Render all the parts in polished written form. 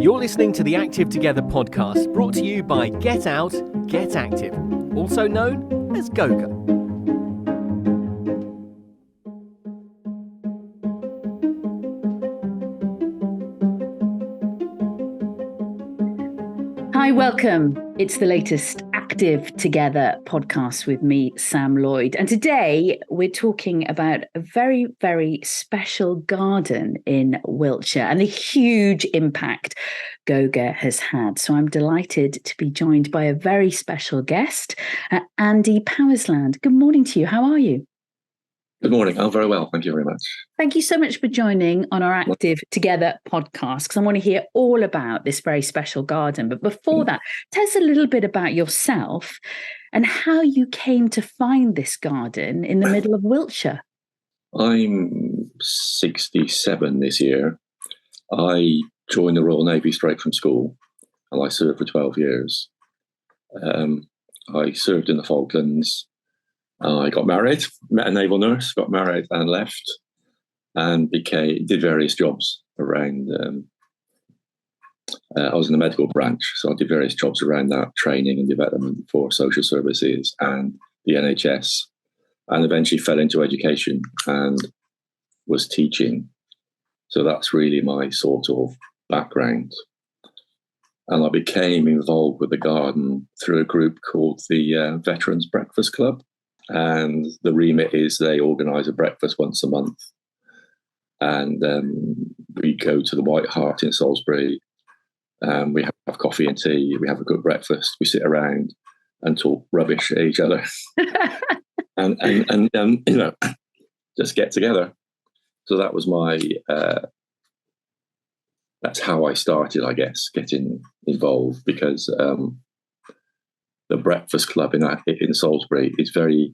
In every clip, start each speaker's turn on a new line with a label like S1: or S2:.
S1: You're listening to the Active Together podcast, brought to you by Get Out, Get Active, also known as GOGA.
S2: Hi, welcome. It's the latest Active Together podcast with me, Sam Lloyd. And today we're talking about a very, very special garden in Wiltshire and the huge impact GOGA has had. So I'm delighted to be joined by a very special guest, Andy Powlesland. Good morning to you. How are you?
S3: Good morning. I'm very well. Thank you very much.
S2: Thank you so much for joining on our Active Together podcast, because I want to hear all about this very special garden. But before that, tell us a little bit about yourself and how you came to find this garden in the middle of Wiltshire.
S3: I'm 67 this year. I joined the Royal Navy straight from school, and I served for 12 years. I served in the Falklands. I got married, met a naval nurse, got married and left, and did various jobs around. I was in the medical branch, so I did various jobs around that, training and development for social services and the NHS, and eventually fell into education and was teaching. So that's really my sort of background. And I became involved with the garden through a group called the Veterans Breakfast Club. And the remit is they organise a breakfast once a month. And we go to the White Hart in Salisbury. We have coffee and tea. We have a good breakfast. We sit around and talk rubbish at each other. and just get together. So that was that's how I started, I guess, getting involved, because the Breakfast Club in Salisbury is very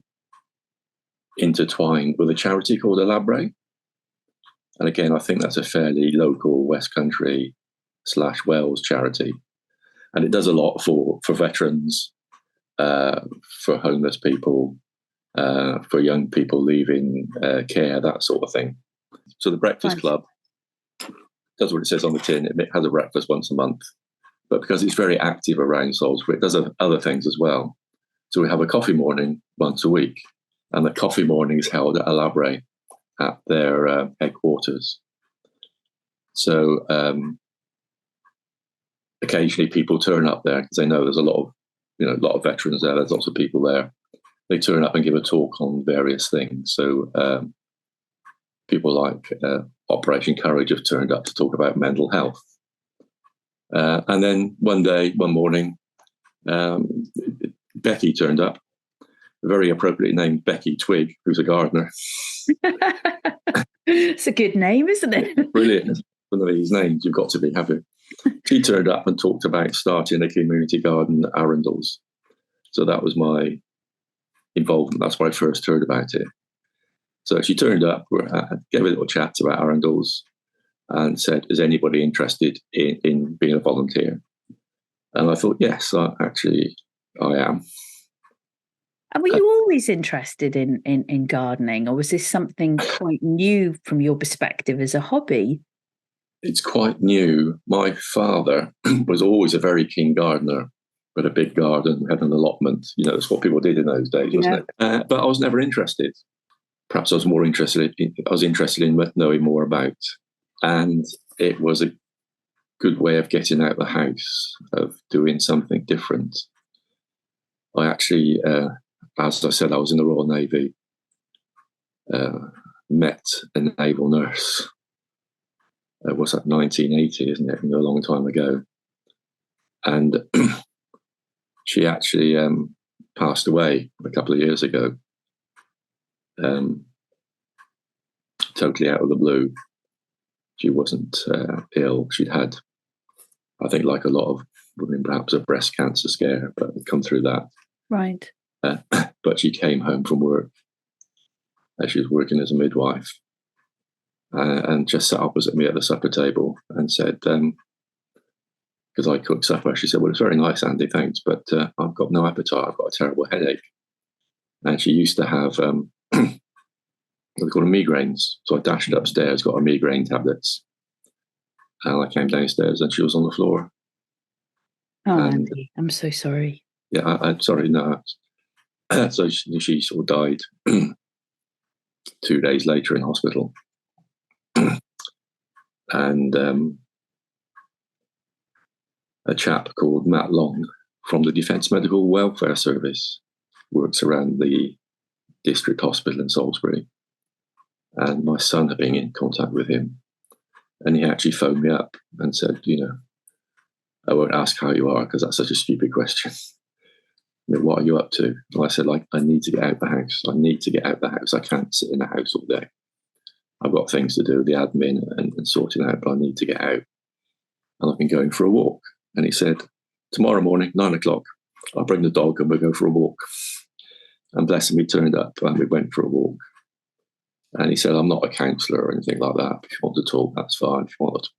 S3: intertwined with a charity called Elaborate. And again, I think that's a fairly local West Country / Wales charity. And it does a lot for veterans, for homeless people, for young people leaving care, that sort of thing. So the Breakfast Club does what it says on the tin. It has a breakfast once a month. But because it's very active around Salisbury, it does other things as well. So we have a coffee morning once a week, and the coffee morning is held at Elaborate at their headquarters. So occasionally people turn up there because they know there's a lot of veterans there. There's lots of people there. They turn up and give a talk on various things. So people like Operation Courage have turned up to talk about mental health. And then one morning, Becky turned up, very appropriately named Becky Twig, who's a gardener.
S2: It's a good name, isn't it?
S3: Brilliant. One of these names you've got to be having. She turned up and talked about starting a community garden at Arundel's. So that was my involvement. That's where I first heard about it. So she turned up, gave a little chat about Arundel's, and said, is anybody interested in being a volunteer? And I thought, yes, I am.
S2: And were you always interested in gardening, or was this something quite new from your perspective as a hobby?
S3: It's quite new. My father was always a very keen gardener, with a big garden, had an allotment. That's what people did in those days, wasn't it? But I was never interested. Perhaps I was interested in knowing more about. And it was a good way of getting out of the house, of doing something different. I actually, as I said, I was in the Royal Navy, met a naval nurse. What's that, 1980, isn't it? A long time ago. And she actually passed away a couple of years ago, totally out of the blue. She wasn't ill. She'd had, I think, like a lot of women, perhaps a breast cancer scare, but had come through that.
S2: Right.
S3: But she came home from work. She was working as a midwife, and just sat opposite me at the supper table and said, because I cooked supper, she said, well, it's very nice, Andy, thanks, but I've got no appetite. I've got a terrible headache. And she used to have what they call migraines. So I dashed upstairs, got her migraine tablets, And I came downstairs and she was on the floor.
S2: Oh,
S3: And,
S2: Andy, I'm so sorry.
S3: Yeah, I'm sorry, no. So she sort of died 2 days later in hospital. And a chap called Matt Long from the Defence Medical Welfare Service works around the district hospital in Salisbury. And my son had been in contact with him. And he actually phoned me up and said, I won't ask how you are because that's such a stupid question. What are you up to? And I said, I need to get out the house. I need to get out the house. I can't sit in the house all day. I've got things to do, the admin and sorting out, but I need to get out. And I've been going for a walk. And he said, tomorrow morning, 9 o'clock, I'll bring the dog and we'll go for a walk. And bless him, he turned up and we went for a walk. And he said, I'm not a counsellor or anything like that. If you want to talk, that's fine. If you want to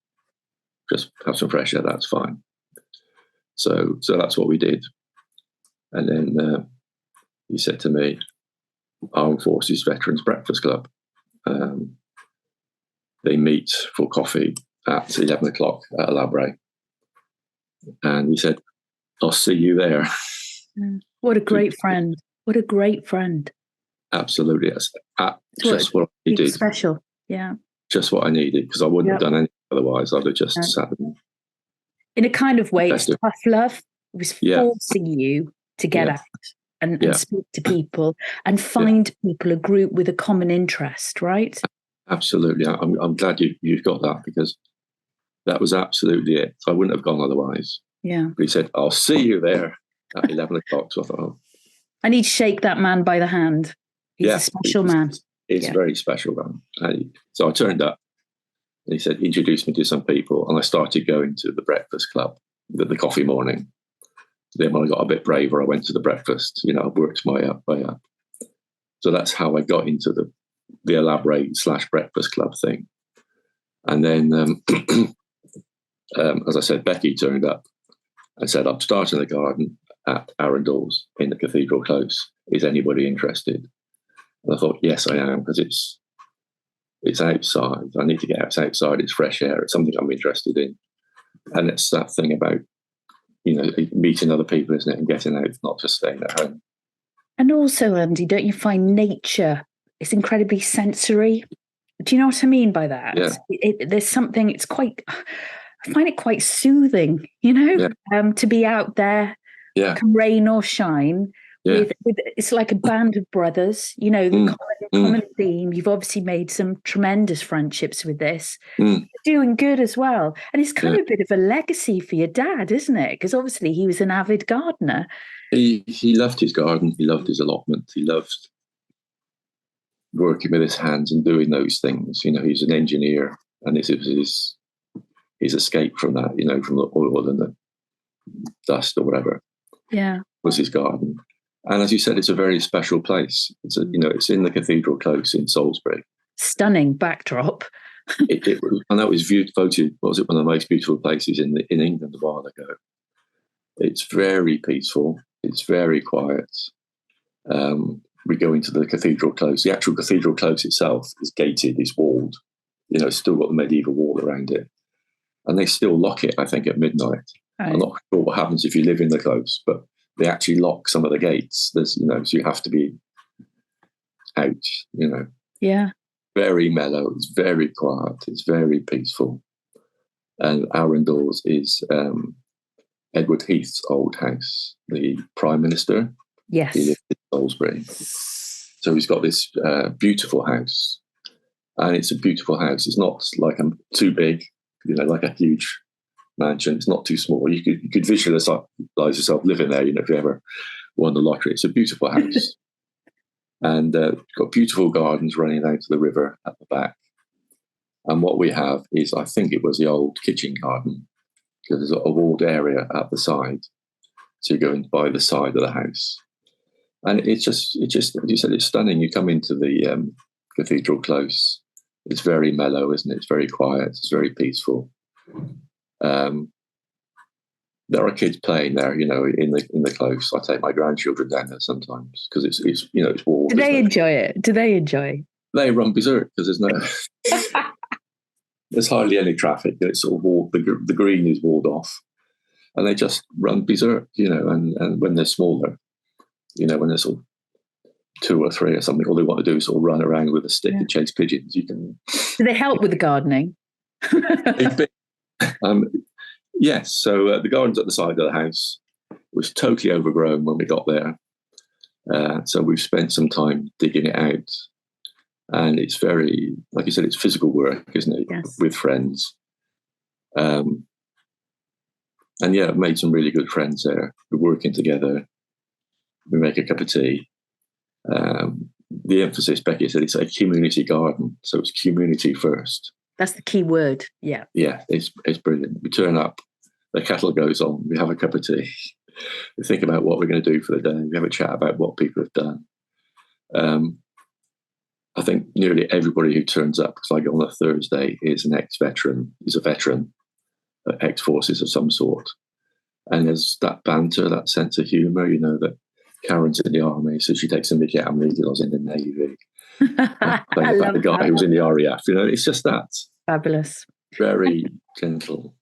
S3: just have some fresh air, that's fine. So that's what we did. And then he said to me, Armed Forces Veterans Breakfast Club. They meet for coffee at 11 o'clock at a library. And he said, I'll see you there.
S2: What a great friend. What a great friend.
S3: Absolutely. That's just what I needed.
S2: Special. Yeah.
S3: Just what I needed, because I wouldn't have done anything otherwise. I'd have just sat there.
S2: In a kind of way, it's tough love. It was forcing you to get out and speak to people and find people, a group with a common interest, right?
S3: Absolutely. I'm glad you've got that, because that was absolutely it. I wouldn't have gone otherwise.
S2: Yeah.
S3: But he said, I'll see you there at 11 o'clock. So I thought,
S2: I need to shake that man by the hand. He's a special man.
S3: He's a very special man. So I turned up and he said, introduce me to some people. And I started going to the breakfast club, the coffee morning. Then when I got a bit braver, I went to the breakfast. I worked my way up. So that's how I got into the elaborate / breakfast club thing. And then, as I said, Becky turned up and said, I'm starting a garden at Arundel's in the Cathedral Close. Is anybody interested? And I thought, yes, I am, because it's outside. I need to get outside. It's fresh air. It's something I'm interested in. And it's that thing about, meeting other people, isn't it? And getting out, not just staying at home.
S2: And also, Andy, don't you find nature is incredibly sensory? Do you know what I mean by that?
S3: Yeah.
S2: There's something, I find it quite soothing, to be out there, come rain or shine. With it's like a band of brothers, the common theme. You've obviously made some tremendous friendships with this. You're doing good as well. And it's kind of a bit of a legacy for your dad, isn't it? Because obviously he was an avid gardener.
S3: He loved his garden. He loved his allotment. He loved working with his hands and doing those things. He's an engineer, and this is his escape from that, from the oil and the dust or whatever.
S2: Yeah. Was
S3: his garden. And as you said, it's a very special place. It's it's in the Cathedral Close in Salisbury.
S2: Stunning backdrop.
S3: I know it was voted, was it one of the most beautiful places in England a while ago. It's very peaceful. It's very quiet. We go into the Cathedral Close. The actual Cathedral Close itself is gated, it's walled. It's still got the medieval wall around it. And they still lock it, I think, at midnight. Right. I'm not sure what happens if you live in the close, but they actually lock some of the gates. There's, so you have to be out,
S2: Yeah.
S3: Very mellow. It's very quiet. It's very peaceful. And Arundel's is Edward Heath's old house, the Prime Minister.
S2: Yes.
S3: He lived in Salisbury. So he's got this beautiful house. And it's a beautiful house. It's not like too big, like a huge mansion. It's not too small. You could visualize yourself living there, if you ever won the lottery. It's a beautiful house. And got beautiful gardens running down to the river at the back. And what we have is, I think it was the old kitchen garden, because there's a walled area at the side. So you go in by the side of the house. And it's just, as you said, it's stunning. You come into the Cathedral Close. It's very mellow, isn't it? It's very quiet. It's very peaceful. There are kids playing there, in the close. I take my grandchildren down there sometimes because it's warm. Do
S2: they enjoy it? Do they enjoy?
S3: They run berserk because there's There's hardly any traffic. It's sort of the green is walled off, and they just run berserk, and when they're smaller, when they're sort of 2 or 3 or something, all they want to do is sort of run around with a stick and chase pigeons. You can.
S2: Do they help with the gardening?
S3: Yes. So the gardens at the side of the house was totally overgrown when we got there. So we've spent some time digging it out. And it's very, like you said, it's physical work, isn't it?
S2: Yes.
S3: With friends. And yeah, I've made some really good friends there. We're working together. We make a cup of tea. The emphasis, Becky said, it's a community garden. So it's community first.
S2: That's the key word. Yeah.
S3: Yeah, it's brilliant. We turn up, the kettle goes on, we have a cup of tea. We think about what we're going to do for the day. We have a chat about what people have done. I think nearly everybody who turns up, because I go on a Thursday, is an ex-veteran, is a veteran, ex-forces of some sort. And there's that banter, that sense of humour, that Karen's in the army, so she takes a mickey out of me because I was in the Navy. Playing about the guy who was in the RAF. It's just that.
S2: Fabulous.
S3: Very gentle.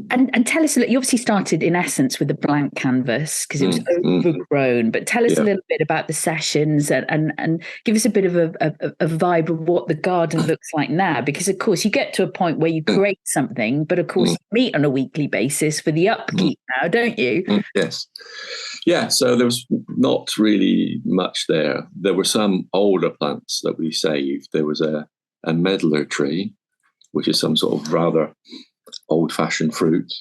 S2: And tell us, you obviously started in essence with a blank canvas because it was overgrown, but tell us a little bit about the sessions and give us a bit of a vibe of what the garden looks like now, because of course you get to a point where you create something, but of course you meet on a weekly basis for the upkeep now, don't you?
S3: Yes. Yeah, so there was not really much there. There were some older plants that we saved. There was a medlar tree, which is some sort of rather old-fashioned fruit.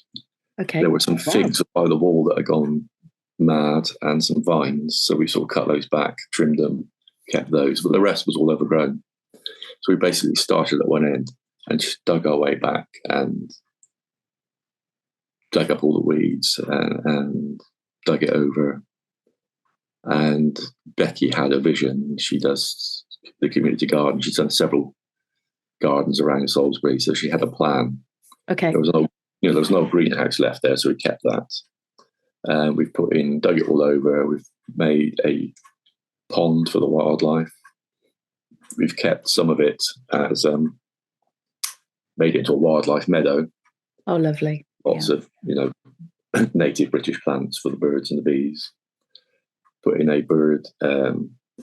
S2: Okay.
S3: There were some figs by the wall that had gone mad and some vines. So we sort of cut those back, trimmed them, kept those. But the rest was all overgrown. So we basically started at one end and just dug our way back and dug up all the weeds and dug it over. And Becky had a vision. She does the community garden. She's done several gardens around Salisbury. So she had a plan.
S2: Okay.
S3: There was no greenhouse left there, so we kept that. We've dug it all over. We've made a pond for the wildlife. We've kept some of it as made it into a wildlife meadow.
S2: Oh, lovely!
S3: Lots of native British plants for the birds and the bees. Put in a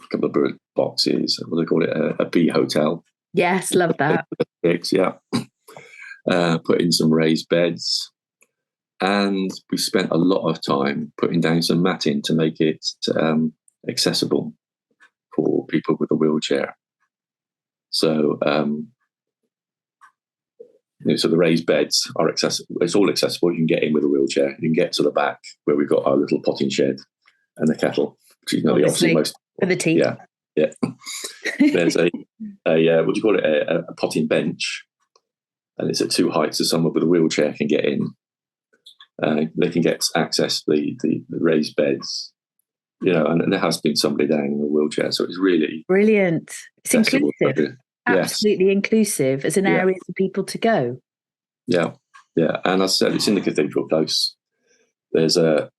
S3: couple of bird boxes. What do they call it? A bee hotel.
S2: Yes, love that.
S3: Yeah. Put in some raised beds, and we spent a lot of time putting down some matting to make it accessible for people with a wheelchair. So, so the raised beds are accessible. It's all accessible. You can get in with a wheelchair. You can get to the back where we've got our little potting shed and the kettle, which is obviously most
S2: for the tea.
S3: Yeah. There's a what do you call it? A potting bench. And it's at 2 heights, so someone with a wheelchair can get in. They can get access to the raised beds, and there has been somebody down in a wheelchair. So it's really
S2: brilliant. It's inclusive. Absolutely
S3: yes.
S2: Inclusive as an area for people to go.
S3: Yeah. And as I said, it's in the Cathedral Close. There's the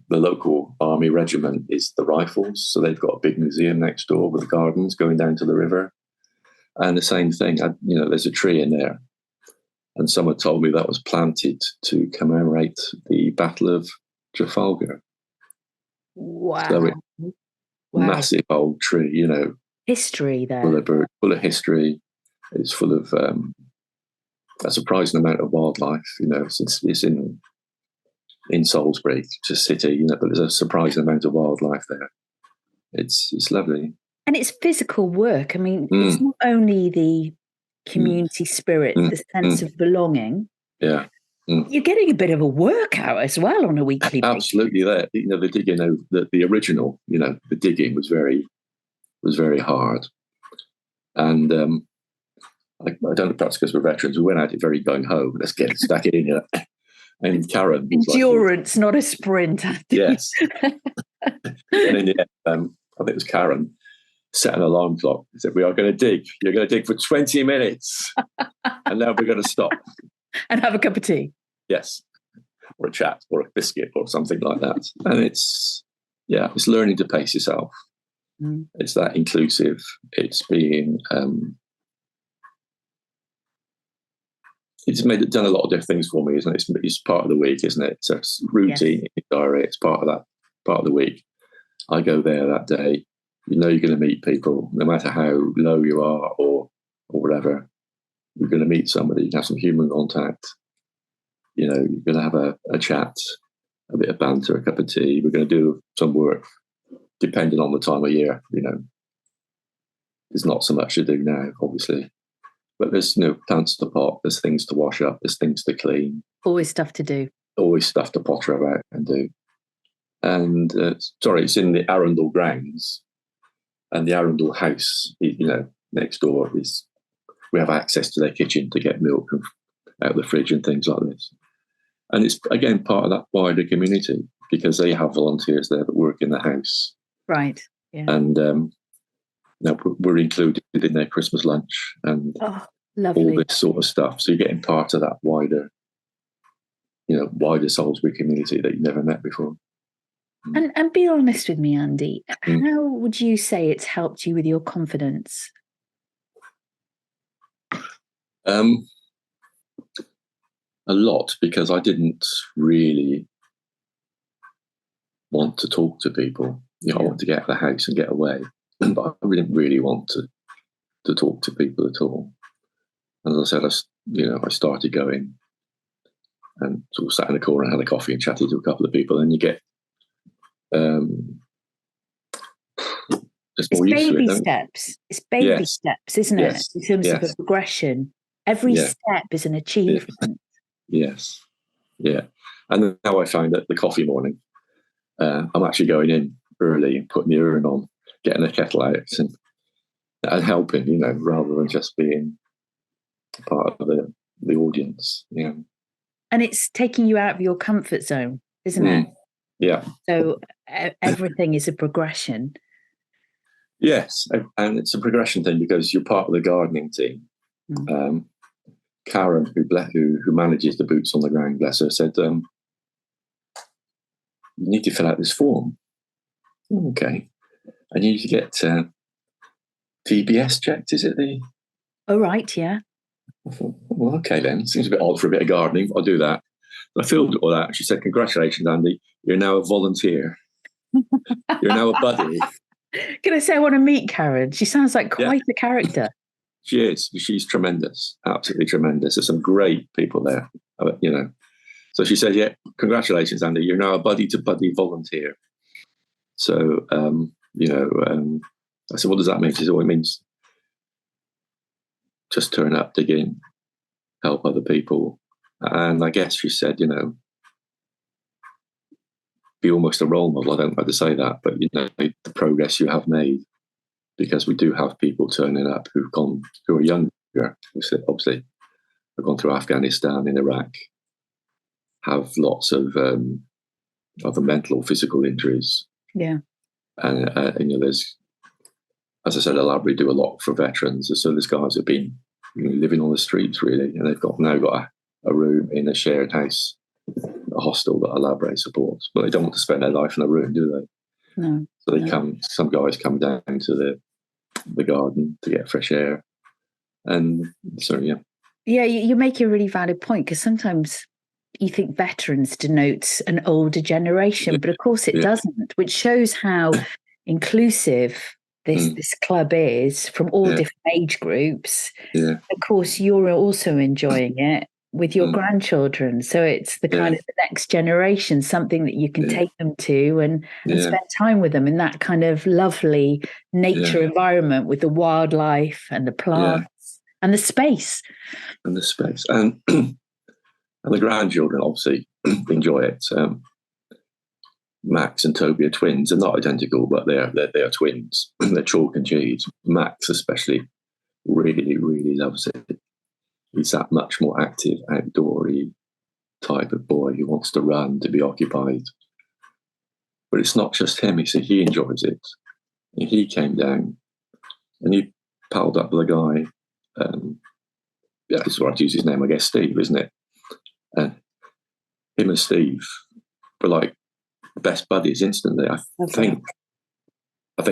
S3: local army regiment is the Rifles. So they've got a big museum next door with the gardens going down to the river. And the same thing, there's a tree in there. And someone told me that was planted to commemorate the Battle of Trafalgar.
S2: Wow.
S3: So massive old tree,
S2: History there.
S3: Full of history. It's full of a surprising amount of wildlife, since it's in Salisbury, it's a city, but there's a surprising amount of wildlife there. It's lovely.
S2: And it's physical work. I mean, it's not only the community spirit, the sense of belonging.
S3: Yeah.
S2: You're getting a bit of a workout as well on a weekly basis.
S3: Absolutely. The digging, the original, the digging was very hard. And I don't know, perhaps because we're veterans, we went at it very gung ho. Let's get stuck in. And Karen,
S2: endurance, not a sprint.
S3: Yes. And in the end, I think it was Karen, set an alarm clock. He said, "We are going to dig. You're going to dig for 20 minutes, and now we're going to stop
S2: and have a cup of tea."
S3: Yes, or a chat, or a biscuit, or something like that. And it's learning to pace yourself. It's that inclusive. It's being done a lot of different things for me, isn't it? It's part of the week, isn't it? So it's routine, yes. Diary. It's part of the week. I go there that day. You know you're going to meet people, no matter how low you are or whatever. You're going to meet somebody. You can have some human contact. You know, you're going to have a chat, a bit of banter, a cup of tea. We're going to do some work, depending on the time of year. You know, there's not so much to do now, obviously. But there's plants to pot, there's things to wash up, there's things to clean.
S2: Always stuff to do.
S3: Always stuff to potter about and do. And, it's in the Arundel grounds. And the Arundel house, next door we have access to their kitchen to get milk out of the fridge and things like this. And it's, again, part of that wider community because they have volunteers there that work in the house.
S2: Right, yeah.
S3: And we're included in their Christmas lunch and all this sort of stuff. So you're getting part of that wider Salisbury community that you never met before.
S2: And be honest with me, Andy. How would you say it's helped you with your confidence?
S3: A lot, because I didn't really want to talk to people. I want to get out of the house and get away. But I didn't really want to talk to people at all. And as I said, I started going and sort of sat in the corner and had a coffee and chatted to a couple of people, and you get just more used to it.
S2: It's baby steps, isn't it? In terms of a progression. Every step is an achievement.
S3: Yes. Yeah. And now I find that the coffee morning, I'm actually going in early and putting the urn on, getting the kettle out and helping, rather than just being part of the audience. Yeah.
S2: And it's taking you out of your comfort zone, isn't it?
S3: Yeah.
S2: So everything is a progression.
S3: Yes. And it's a progression thing because you're part of the gardening team. Karen, who manages the boots on the ground, bless her, said, you need to fill out this form. Okay. And you need to get DBS checked, is it the...
S2: Oh, right, yeah.
S3: I thought, well, okay then. Seems a bit odd for a bit of gardening. I'll do that. I filled all that. She said, congratulations, Andy. You're now a volunteer. You're now a buddy.
S2: Can I say I want to meet Karen? She sounds like quite a character.
S3: She is. She's tremendous. Absolutely tremendous. There's some great people there, So she said, yeah, congratulations, Andy. You're now a buddy-to-buddy volunteer. So, I said, what does that mean? She said, well, it means just turn up, dig in, help other people. And I guess she said, be almost a role model. I don't like to say that, but, the progress you have made, because we do have people turning up who are younger, who obviously have gone through Afghanistan and Iraq, have lots of other mental or physical injuries.
S2: Yeah.
S3: And there's, as I said, a library do a lot for veterans. So there's guys who've been living on the streets, really, and they've now got a room in a shared house, a hostel that a library supports. But they don't want to spend their life in a room, do they?
S2: No.
S3: So some guys come down to the garden to get fresh air. And so, yeah.
S2: Yeah, you make a really valid point, because sometimes you think veterans denotes an older generation, but of course it doesn't, which shows how inclusive this club is from all different age groups. Yeah. Of course, you're also enjoying it with your grandchildren. So it's the kind of the next generation, something that you can take them to and spend time with them in that kind of lovely nature environment with the wildlife and the plants and the space.
S3: And the space. And the grandchildren obviously enjoy it. Max and Toby are twins. They're not identical, but they are twins. They're chalk and cheese. Max especially really, really loves it. He's that much more active, outdoorsy type of boy who wants to run, to be occupied. But it's not just him. He enjoys it. And he came down and he palled up with a guy. This is where I'd use his name, I guess, Steve, isn't it? And him and Steve were like best buddies instantly. I think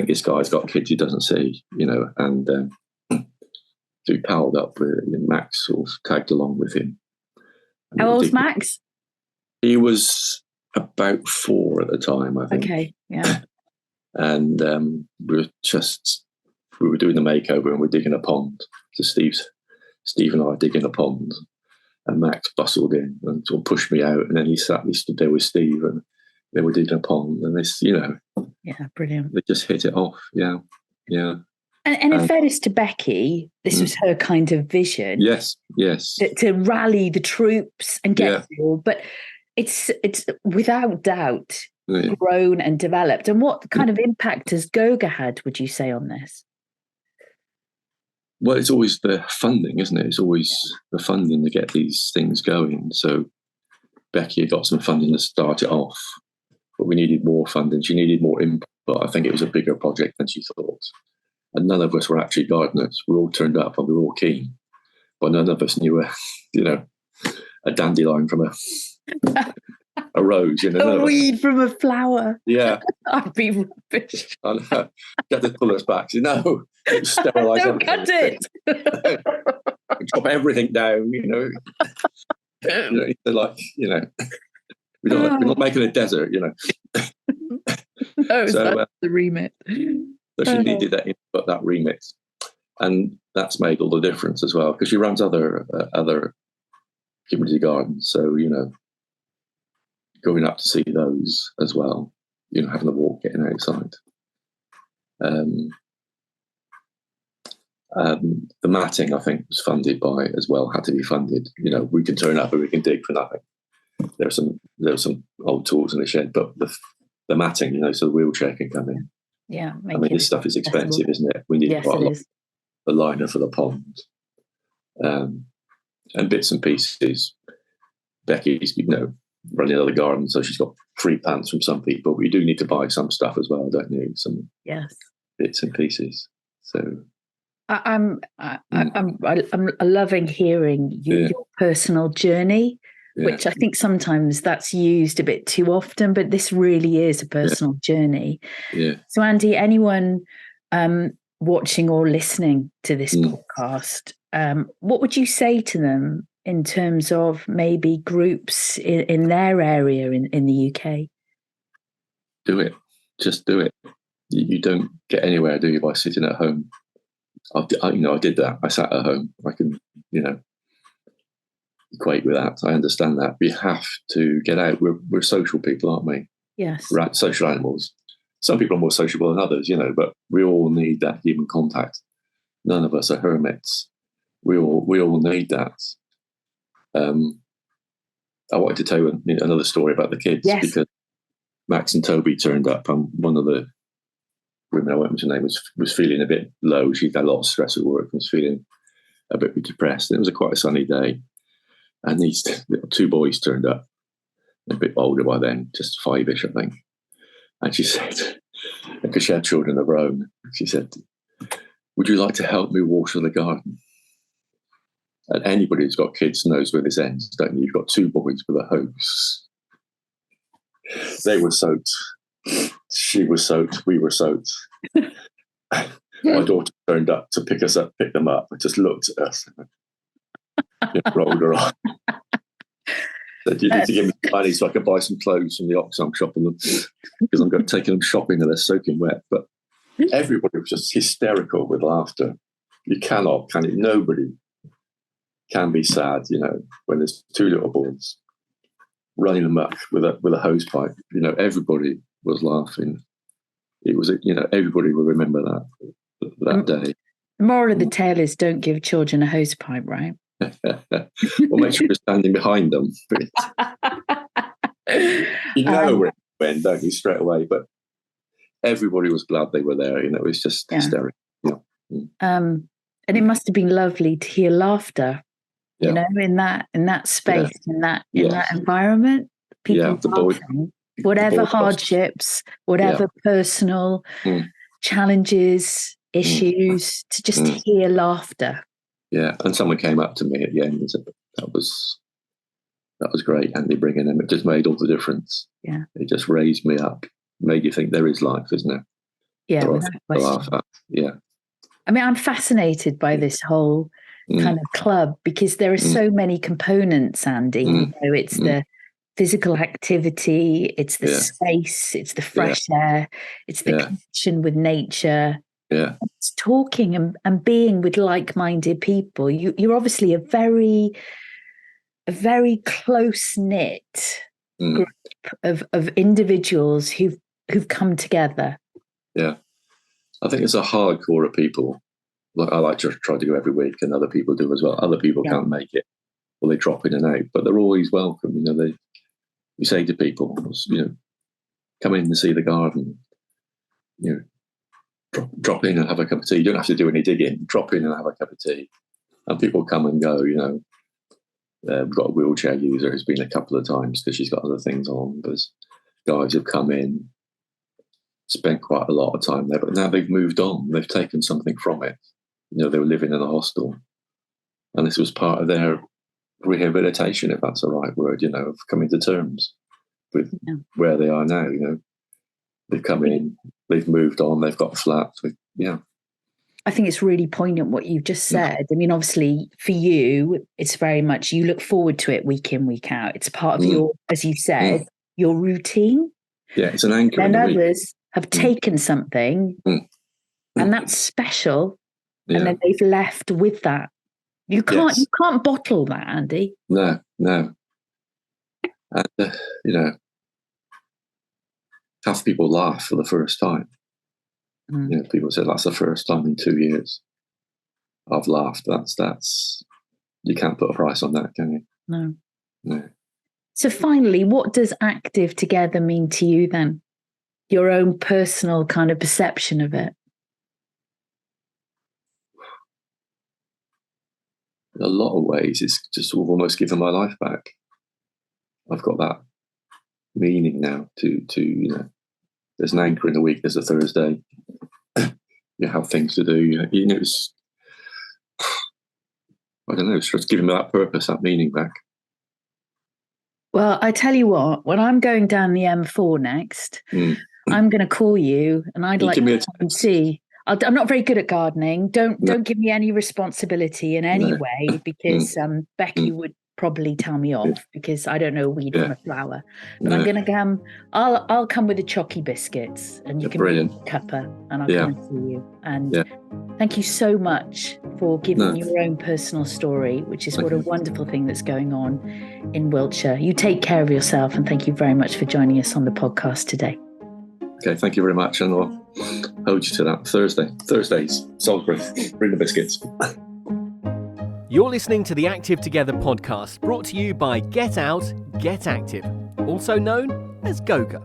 S3: this guy's got kids he doesn't see, and so he palled up with Max, sort of tagged along with him.
S2: How old's Max?
S3: He was about 4 at the time, I think.
S2: Okay, yeah.
S3: And we were doing the makeover and we're digging a pond. So Steve and I are digging a pond, and Max bustled in and sort of pushed me out, and then he stood there with Steve, and they were digging a pond, and this,
S2: yeah, brilliant.
S3: They just hit it off, yeah.
S2: And in fairness to Becky, this was her kind of vision.
S3: Yes.
S2: To rally the troops and get through. But it's without doubt grown and developed. And what kind of impact has Goga had, would you say, on this?
S3: Well, it's always the funding, isn't it? It's always the funding to get these things going. So Becky got some funding to start it off, but we needed more funding. She needed more input. I think it was a bigger project than she thought. And none of us were actually gardeners. We all turned up and we were all keen, but none of us knew a dandelion from a rose.
S2: A weed from a flower.
S3: Yeah.
S2: I'd be rubbish.
S3: I know. You had to pull us back. No, sterilise
S2: Don't cut it.
S3: Chop everything down, They're like, we're not making a desert,
S2: No, so, that's the remit.
S3: So she needed that remit, and that's made all the difference as well, because she runs other community gardens. So going up to see those as well, having a walk, getting outside. The matting, I think, was funded by as well. Had to be funded. We can turn up and we can dig for nothing. There were some old tools in the shed, but the matting, so the wheelchair can come in.
S2: Yeah,
S3: this stuff is expensive, isn't it? We need quite a lot. The liner for the pond, and bits and pieces. Becky's, running other gardens, so she's got free plants from some people. But you do need to buy some stuff as well, don't you? Some bits and pieces. So
S2: I'm loving hearing your personal journey. Which I think sometimes that's used a bit too often, but this really is a personal journey.
S3: Yeah.
S2: So, Andy, anyone watching or listening to this podcast, what would you say to them in terms of maybe groups in their area in the UK?
S3: Do it. Just do it. You don't get anywhere, do you, by sitting at home? I did that. I sat at home. I can, equate with that. I understand that. We have to get out. We're social people, aren't we?
S2: Yes.
S3: Right, social animals. Some people are more sociable than others, but we all need that human contact. None of us are hermits. We all need that. I wanted to tell you another story about the kids, because Max and Toby turned up, and one of the women, I won't mention her name, was feeling a bit low. She'd had a lot of stress at work and was feeling a bit depressed. And it was quite a sunny day. And these 2 boys turned up, a bit older by then, just 5-ish, I think. And she said, because she had children of her own, she said, "Would you like to help me water the garden?" And anybody who's got kids knows where this ends, don't you? You've got 2 boys with a hose. They were soaked. She was soaked. We were soaked. My daughter turned up to pick them up. I just looked at us. Rolled her on. Said, "You need to give me money so I can buy some clothes from the Oxfam shop, because I'm going to take them shopping and they're soaking wet." But everybody was just hysterical with laughter. You cannot, can it? Nobody can be sad, when there's 2 little boys running amok with a hose pipe. Everybody was laughing. It was, everybody will remember that day.
S2: The moral of the tale is don't give children a hose pipe, right?
S3: Well, make sure you're standing behind them. Where it went, don't you, straight away? But everybody was glad they were there. It was just hysterical. Yeah.
S2: And it must have been lovely to hear laughter. In that space, in that environment, people laughing, whatever hardships, whatever personal challenges, issues, to just hear laughter.
S3: Yeah, and someone came up to me at the end and said, that was great, Andy, bringing them. It just made all the difference.
S2: Yeah.
S3: It just raised me up, made you think there is life, isn't it?
S2: Yeah, without question.
S3: Yeah.
S2: I mean, I'm fascinated by this whole kind of club, because there are so many components, Andy. It's the physical activity, it's the space, it's the fresh air, it's the connection with nature. It's talking and being with like-minded people. You're obviously a very close-knit group of individuals who've come together.
S3: Yeah. I think it's a hardcore of people. Like, I like to try to go every week, and other people do as well. Other people can't make it, or they drop in and out, but they're always welcome. We say to people, come in and see the garden. Drop in and have a cup of tea. You don't have to do any digging. Drop in and have a cup of tea, and people come and go. We've got a wheelchair user who's been a couple of times because she's got other things on. There's guys who've come in, spent quite a lot of time there, but now they've moved on. They've taken something from it. They were living in a hostel, and this was part of their rehabilitation, if that's the right word, of coming to terms with where they are now. They've come in, they've moved on, they've got flats.
S2: I think it's really poignant what you've just said. I mean, obviously for you, it's very much, you look forward to it week in, week out. It's part of your, as you said, your routine.
S3: Yeah, it's an anchor.
S2: And others have taken something and that's special. And then they've left with that. You can't bottle that, Andy.
S3: No. And, have people laugh for the first time. People say that's the first time in 2 years I've laughed. That's you can't put a price on that, can you? No.
S2: So finally, what does active together mean to you then? Your own personal kind of perception of it.
S3: In a lot of ways, it's just sort of almost given my life back. I've got that meaning now to there's an anchor in the week, there's a Thursday. You have things to do. It's, I don't know, it's just giving me that purpose, that meaning back.
S2: Well, I tell you what, when I'm going down the M4 next, I'm going to call you and I'd like to come and see. I'm not very good at gardening. Don't give me any responsibility in any way, because Becky would probably tell me off because I don't know a weed from a flower. But I'm going to come. I'll come with the chocky biscuits, and you can make a cuppa, and I'll come and see you. And thank you so much for giving your own personal story, which is what a wonderful thing that's going on in Wiltshire. You take care of yourself, and thank you very much for joining us on the podcast today.
S3: Okay, thank you very much, and I'll hold you to that. Thursdays, Salisbury, bring the biscuits.
S1: You're listening to the Active Together podcast, brought to you by Get Out, Get Active, also known as Goga.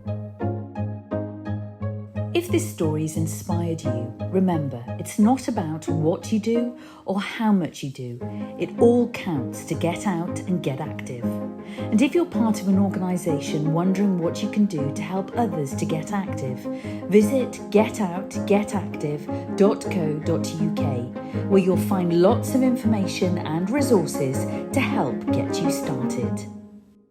S2: If this story's inspired you, remember, it's not about what you do or how much you do. It all counts to get out and get active. And if you're part of an organisation wondering what you can do to help others to get active, visit getoutgetactive.co.uk, where you'll find lots of information and resources to help get you started.